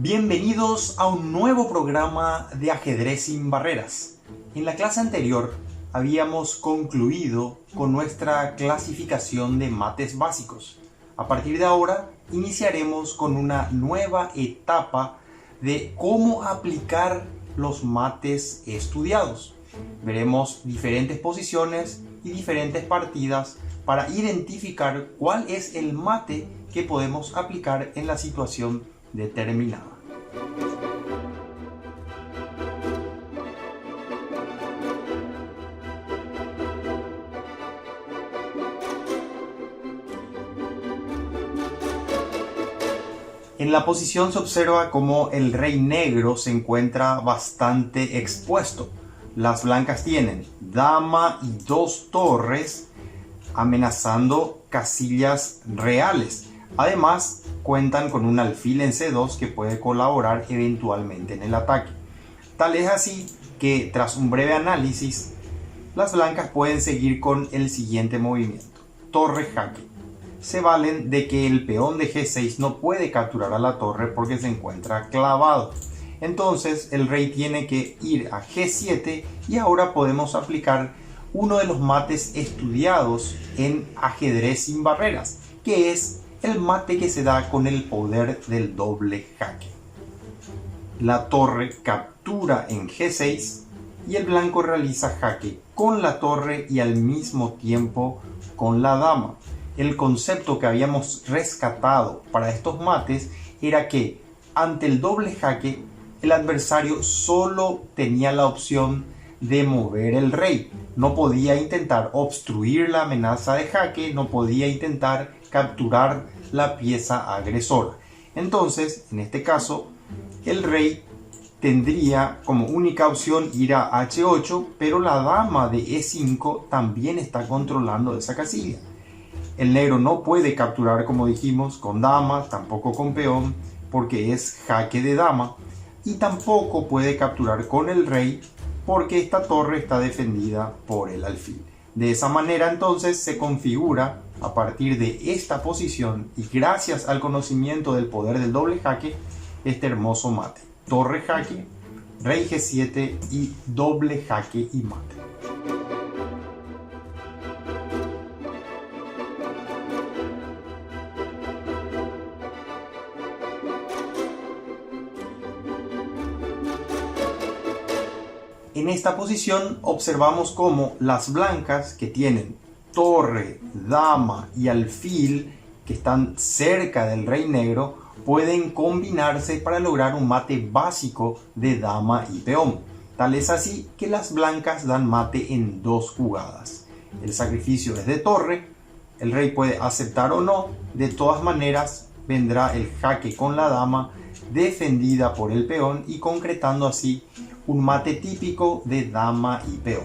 Bienvenidos a un nuevo programa de Ajedrez sin Barreras. En la clase anterior habíamos concluido con nuestra clasificación de mates básicos. A partir de ahora iniciaremos con una nueva etapa de cómo aplicar los mates estudiados. Veremos diferentes posiciones y diferentes partidas para identificar cuál es el mate que podemos aplicar en la situación determinada. En la posición se observa como el rey negro se encuentra bastante expuesto. Las blancas tienen dama y dos torres amenazando casillas reales. Además, cuentan con un alfil en C2 que puede colaborar eventualmente en el ataque. Tal es así que tras un breve análisis, las blancas pueden seguir con el siguiente movimiento: torre jaque. Se valen de que el peón de G6 no puede capturar a la torre porque se encuentra clavado. Entonces el rey tiene que ir a G7 y ahora podemos aplicar uno de los mates estudiados en ajedrez sin barreras, que es el mate que se da con el poder del doble jaque. La torre captura en G6 y el blanco realiza jaque con la torre y al mismo tiempo con la dama. El concepto que habíamos rescatado para estos mates era que ante el doble jaque el adversario solo tenía la opción de mover el rey. No podía intentar obstruir la amenaza de jaque, no podía intentar capturar la pieza agresora. Entonces, en este caso, el rey tendría como única opción ir a H8, pero la dama de E5 también está controlando esa casilla. El negro no puede capturar, como dijimos, con dama, tampoco con peón, porque es jaque de dama, y tampoco puede capturar con el rey, porque esta torre está defendida por el alfil. De esa manera, entonces, se configura a partir de esta posición y gracias al conocimiento del poder del doble jaque, este hermoso mate: torre jaque, rey G7 y doble jaque y mate. En esta posición observamos cómo las blancas, que tienen torre, dama y alfil, que están cerca del rey negro, pueden combinarse para lograr un mate básico de dama y peón. Tal es así que las blancas dan mate en dos jugadas. El sacrificio es de torre, el rey puede aceptar o no, de todas maneras vendrá el jaque con la dama defendida por el peón y concretando así un mate típico de dama y peón.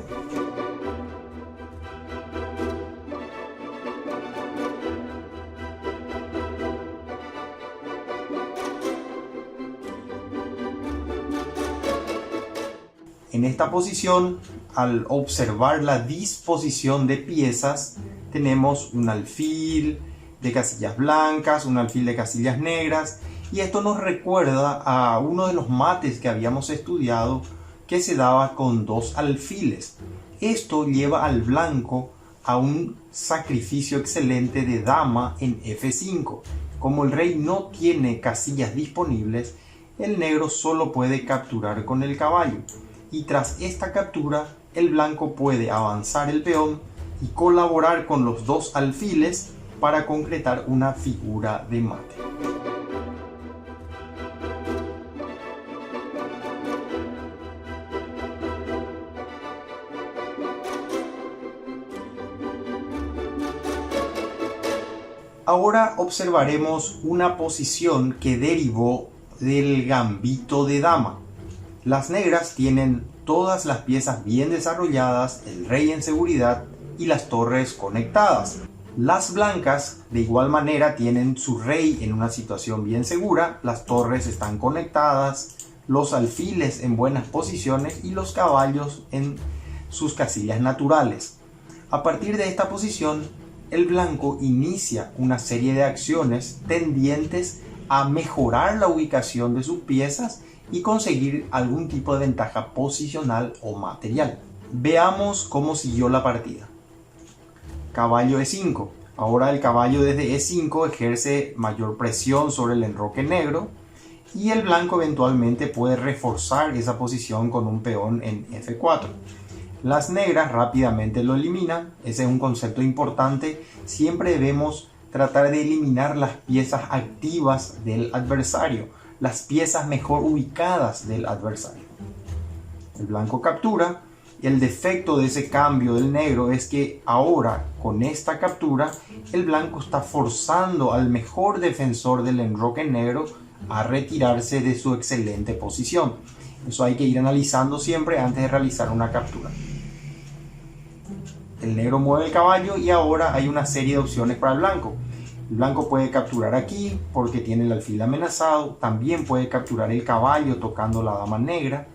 En esta posición, al observar la disposición de piezas, tenemos un alfil de casillas blancas, un alfil de casillas negras, y esto nos recuerda a uno de los mates que habíamos estudiado que se daba con dos alfiles. Esto lleva al blanco a un sacrificio excelente de dama en F5. Como el rey no tiene casillas disponibles, el negro solo puede capturar con el caballo. Y tras esta captura, el blanco puede avanzar el peón y colaborar con los dos alfiles para concretar una figura de mate. Ahora observaremos una posición que derivó del gambito de dama. Las negras tienen todas las piezas bien desarrolladas, el rey en seguridad y las torres conectadas. Las blancas de igual manera tienen su rey en una situación bien segura, las torres están conectadas, los alfiles en buenas posiciones y los caballos en sus casillas naturales. A partir de esta posición, el blanco inicia una serie de acciones tendientes a mejorar la ubicación de sus piezas y conseguir algún tipo de ventaja posicional o material. Veamos cómo siguió la partida. Caballo E5. Ahora el caballo desde E5 ejerce mayor presión sobre el enroque negro y el blanco eventualmente puede reforzar esa posición con un peón en F4. Las negras rápidamente lo eliminan. Ese es un concepto importante. Siempre debemos tratar de eliminar las piezas activas del adversario, las piezas mejor ubicadas del adversario. El blanco captura. El defecto de ese cambio del negro es que ahora, con esta captura, el blanco está forzando al mejor defensor del enroque negro a retirarse de su excelente posición. Eso hay que ir analizando siempre antes de realizar una captura. El negro mueve el caballo y ahora hay una serie de opciones para el blanco. El blanco puede capturar aquí porque tiene el alfil amenazado. También puede capturar el caballo tocando la dama negra.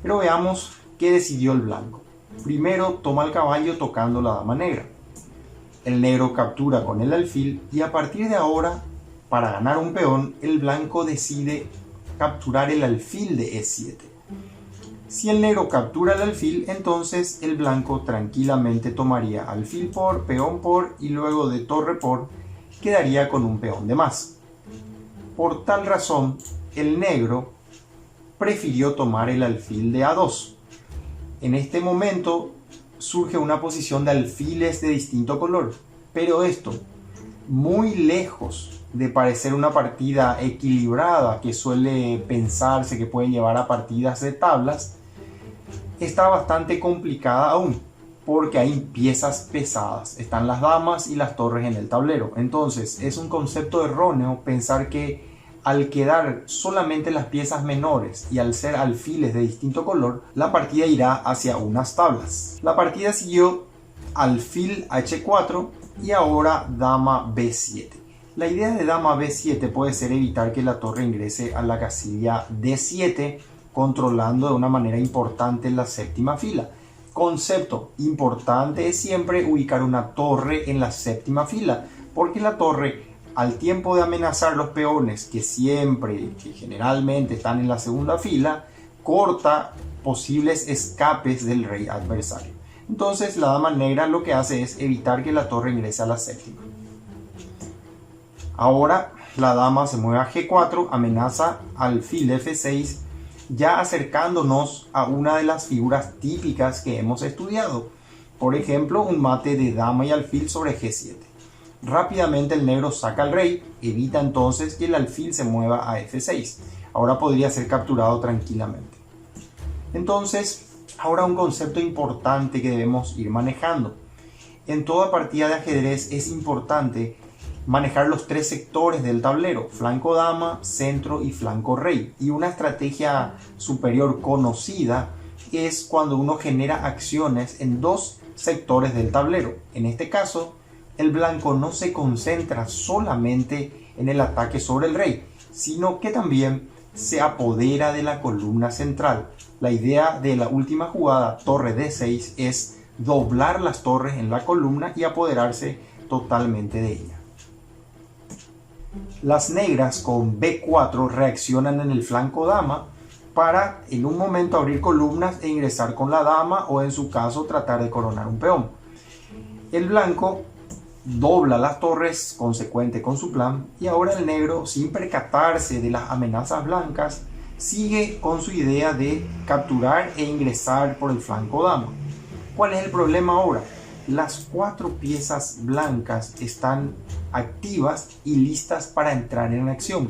Pero veamos qué decidió el blanco. Primero toma el caballo tocando la dama negra. El negro captura con el alfil y a partir de ahora, para ganar un peón, el blanco decide capturar el alfil de E7. Si el negro captura el alfil, entonces el blanco tranquilamente tomaría alfil por, peón por y luego de torre por, quedaría con un peón de más. Por tal razón, el negro prefirió tomar el alfil de A2. En este momento surge una posición de alfiles de distinto color, pero esto, muy lejos de parecer una partida equilibrada que suele pensarse que puede llevar a partidas de tablas, está bastante complicada aún, porque hay piezas pesadas, están las damas y las torres en el tablero. Entonces es un concepto erróneo pensar que al quedar solamente las piezas menores y al ser alfiles de distinto color, la partida irá hacia unas tablas. La partida siguió alfil H4 y ahora dama B7. La idea de dama B7 puede ser evitar que la torre ingrese a la casilla D7, controlando de una manera importante la séptima fila. Concepto importante es siempre ubicar una torre en la séptima fila, porque la torre, al tiempo de amenazar los peones que generalmente están en la segunda fila, corta posibles escapes del rey adversario. Entonces la dama negra lo que hace es evitar que la torre ingrese a la séptima. Ahora la dama se mueve a G4, amenaza alfil F6, ya acercándonos a una de las figuras típicas que hemos estudiado. Por ejemplo, un mate de dama y alfil sobre G7. Rápidamente el negro saca al rey, evita entonces que el alfil se mueva a F6. Ahora podría ser capturado tranquilamente. Entonces, ahora un concepto importante que debemos ir manejando. En toda partida de ajedrez es importante manejar los tres sectores del tablero: flanco dama, centro y flanco rey. Y una estrategia superior conocida es cuando uno genera acciones en dos sectores del tablero. En este caso, el blanco no se concentra solamente en el ataque sobre el rey, sino que también se apodera de la columna central. La idea de la última jugada, torre D6, es doblar las torres en la columna y apoderarse totalmente de ella. Las negras con B4 reaccionan en el flanco dama para en un momento abrir columnas e ingresar con la dama, o en su caso tratar de coronar un peón. El blanco dobla las torres consecuente con su plan, y ahora el negro, sin percatarse de las amenazas blancas, sigue con su idea de capturar e ingresar por el flanco dama. ¿Cuál es el problema ahora? Las cuatro piezas blancas están activas y listas para entrar en acción.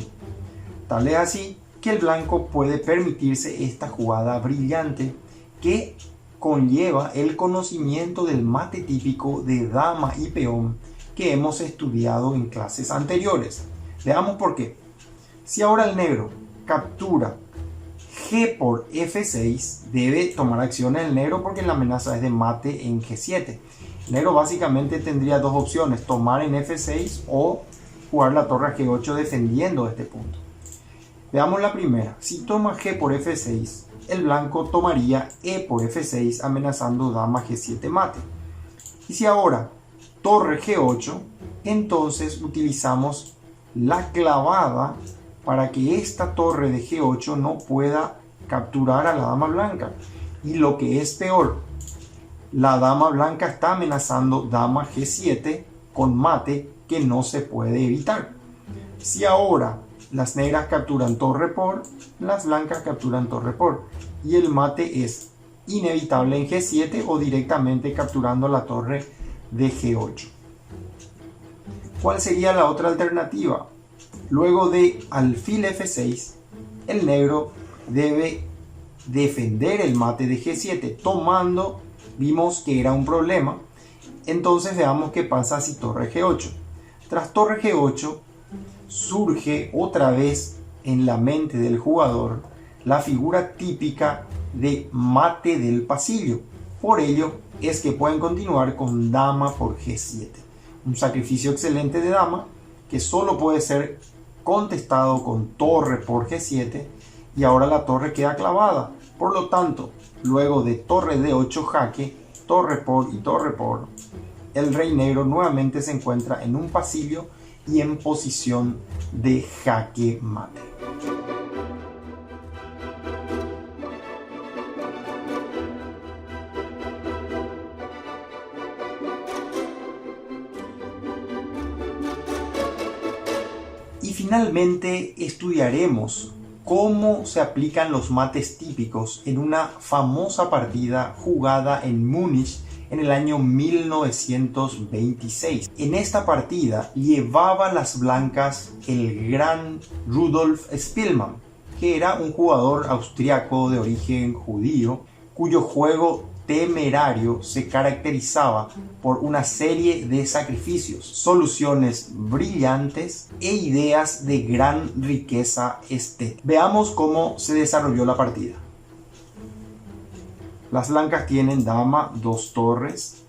Tal es así que el blanco puede permitirse esta jugada brillante que conlleva el conocimiento del mate típico de dama y peón que hemos estudiado en clases anteriores. Veamos por qué. Si ahora el negro captura G por F6, debe tomar acciones el negro porque la amenaza es de mate en G7. El negro básicamente tendría dos opciones: tomar en F6 o jugar la torre a G8 defendiendo este punto. Veamos la primera. Si toma G por F6, el blanco tomaría E por F6 amenazando dama G7 mate. Y si ahora torre G8, entonces utilizamos la clavada para que esta torre de G8 no pueda capturar a la dama blanca. Y lo que es peor, la dama blanca está amenazando dama G7 con mate que no se puede evitar. Si ahora las negras capturan torre por, las blancas capturan torre por, y el mate es inevitable en G7 o directamente capturando la torre de G8. ¿Cuál sería la otra alternativa? Luego de alfil F6, el negro debe defender el mate de G7, tomando, vimos que era un problema, entonces veamos qué pasa si torre G8. Tras torre G8, surge otra vez en la mente del jugador la figura típica de mate del pasillo. Por ello es que pueden continuar con dama por G7. Un sacrificio excelente de dama que solo puede ser contestado con torre por G7 y ahora la torre queda clavada. Por lo tanto, luego de torre D8 jaque, torre por y torre por, el rey negro nuevamente se encuentra en un pasillo y en posición de jaque mate. Y finalmente estudiaremos cómo se aplican los mates típicos en una famosa partida jugada en Múnich en el año 1926. En esta partida llevaba las blancas el gran Rudolf Spielmann, que era un jugador austriaco de origen judío, cuyo juego temerario se caracterizaba por una serie de sacrificios, soluciones brillantes e ideas de gran riqueza estética. Veamos cómo se desarrolló la partida. Las blancas tienen dama, 2 torres,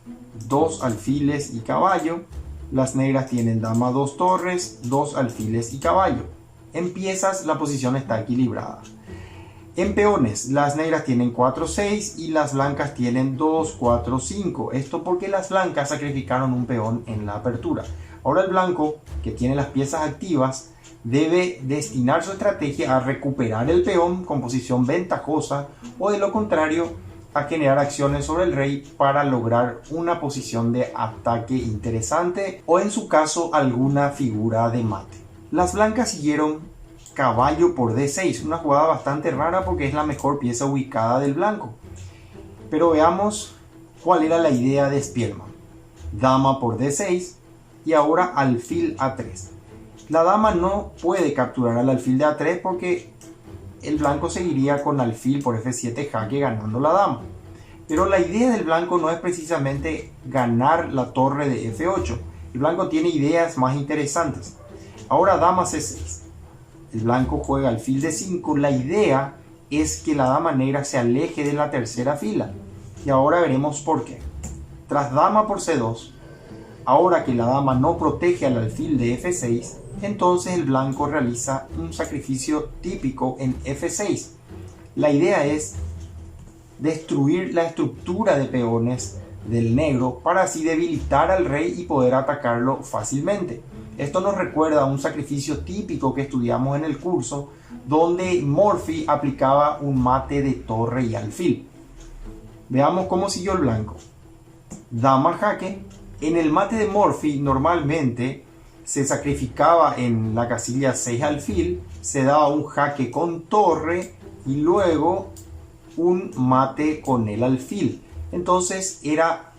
2 alfiles y caballo. Las negras tienen dama, 2 torres, 2 alfiles y caballo. En piezas la posición está equilibrada. En peones, las negras tienen 4, 6 y las blancas tienen 2, 4, 5. Esto porque las blancas sacrificaron un peón en la apertura. Ahora el blanco, que tiene las piezas activas, debe destinar su estrategia a recuperar el peón con posición ventajosa o de lo contrario a generar acciones sobre el rey para lograr una posición de ataque interesante o en su caso alguna figura de mate. Las blancas siguieron caballo por D6, una jugada bastante rara porque es la mejor pieza ubicada del blanco. Pero veamos cuál era la idea de Spielmann. Dama por D6 y ahora alfil A3. La dama no puede capturar al alfil de A3 porque el blanco seguiría con alfil por F7 jaque ganando la dama. Pero la idea del blanco no es precisamente ganar la torre de F8. El blanco tiene ideas más interesantes. Ahora dama C6. El blanco juega alfil D5. La idea es que la dama negra se aleje de la tercera fila. Y ahora veremos por qué. Tras dama por C2, ahora que la dama no protege al alfil de F6, entonces el blanco realiza un sacrificio típico en F6. La idea es destruir la estructura de peones del negro para así debilitar al rey y poder atacarlo fácilmente. Esto nos recuerda a un sacrificio típico que estudiamos en el curso, donde Morphy aplicaba un mate de torre y alfil. Veamos cómo siguió el blanco. Dama jaque. En el mate de Morphy normalmente se sacrificaba en la casilla 6 alfil, se daba un jaque con torre y luego un mate con el alfil. Entonces era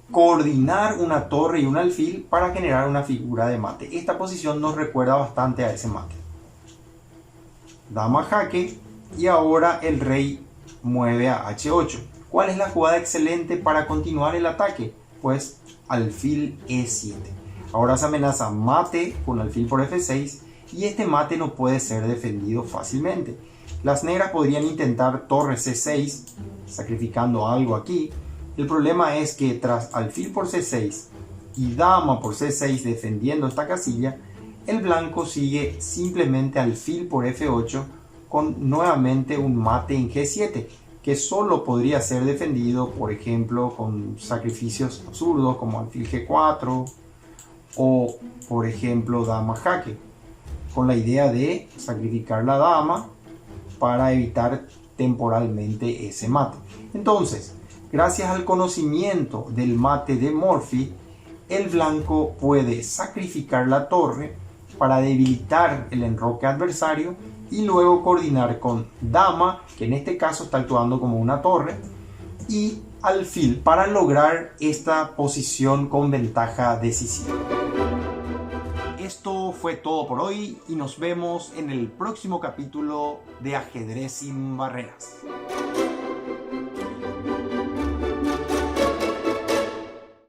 coordinar una torre y un alfil para generar una figura de mate. Esta posición nos recuerda bastante a ese mate. Dama jaque y ahora el rey mueve a H8. ¿Cuál es la jugada excelente para continuar el ataque? Pues alfil E7. Ahora se amenaza mate con alfil por F6 y este mate no puede ser defendido fácilmente. Las negras podrían intentar torre C6 sacrificando algo aquí. El problema es que tras alfil por C6 y dama por C6 defendiendo esta casilla, el blanco sigue simplemente alfil por F8 con nuevamente un mate en G7 que solo podría ser defendido, por ejemplo, con sacrificios absurdos como alfil G4 o, por ejemplo, dama jaque. con la idea de sacrificar la dama para evitar temporalmente ese mate. Entonces, gracias al conocimiento del mate de Morphy, el blanco puede sacrificar la torre para debilitar el enroque adversario y luego coordinar con dama, que en este caso está actuando como una torre, y alfil para lograr esta posición con ventaja decisiva. Esto fue todo por hoy y nos vemos en el próximo capítulo de Ajedrez sin Barreras.